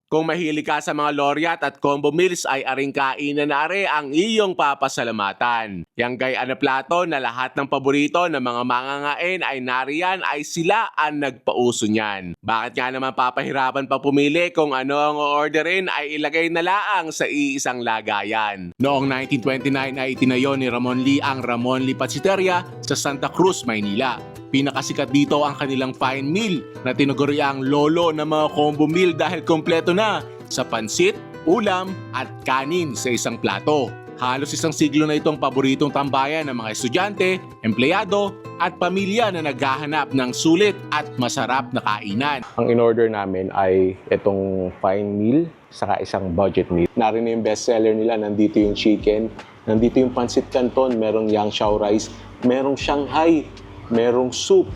Kung mahilig ka sa mga Laureate at combo meals ay aring kainan na are ang iyong papasalamatan. Yang gayaan na plato na lahat ng paborito ng mga mangangain ay nariyan ay sila ang nagpauso niyan. Bakit nga naman papahirapan pa pumili kung ano ang orderin ay ilagay na laang sa iisang lagayan. Noong 1929 ay itinayo ni Ramon Lee ang Ramon Lee Pansiteria sa Santa Cruz, Maynila. Pinakasikat dito ang kanilang fine meal na tinaguriang lolo ng mga combo meal dahil kompleto na sa pansit, ulam at kanin sa isang plato. Halos isang siglo na itong paboritong tambayan ng mga estudyante, empleyado at pamilya na naghahanap ng sulit at masarap na kainan. Ang in-order namin ay itong fine meal saka isang budget meal. Narin yung bestseller nila, nandito yung chicken, nandito yung pancit canton, merong yang chow rice, merong Shanghai, merong soup,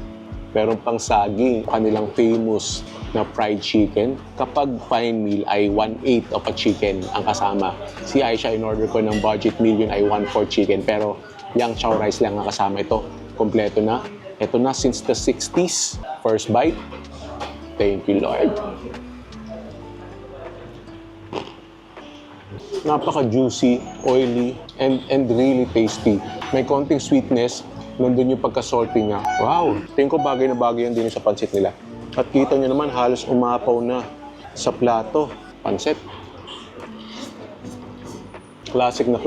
merong pang saging, kanilang famous na fried chicken. Kapag fine meal ay 1/8 of a chicken ang kasama. Si Aisha, in-order ko ng budget meal, yun ay 1/4 chicken. Pero yang chow rice lang ang kasama. Ito, kompleto na. Ito na since the 60s. First bite. Thank you, Lord. Napaka-juicy, oily, and really tasty. May konting sweetness. Nandun yung pagka-salty niya. Wow! Tingin ko bagay na bagay yan din sa pansit nila. At kita nyo naman, halos umapaw na sa plato. Pansit. Classic na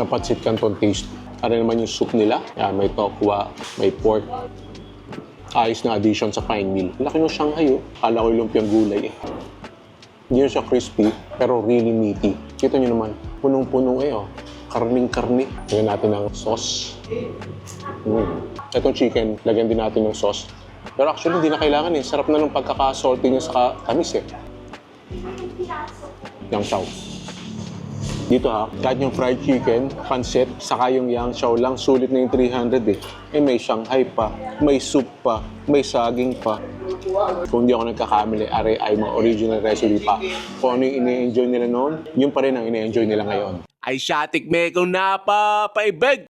pansit canton taste. Ano naman yung soup nila? Yan, may tokwa, may pork. Ayos na addition sa fine meal. Laki ng Shanghai, oh. Kala ko yung lumpiang gulay, eh. Hindi siya crispy, pero really meaty. Kita nyo naman, punong-punong oh. Karning-karni. Lagyan natin ng sauce. Itong chicken, lagyan din natin ng sauce. Pero actually, hindi na kailangan eh. Sarap na ng pagkaka-salty niya sa tamis eh. Yang chow. Dito ha, kahit yung fried chicken, pancit, saka yung yang chow lang, sulit na yung 300 eh. Eh may Shanghai pa, may soup pa, may saging pa. Kung hindi ako nagkakamali, are ay mga original recipe pa. Kung ano yung ine-enjoy nila noon, yun pa rin ang ine-enjoy nila ngayon. Ay siyatik me kung napapaibig!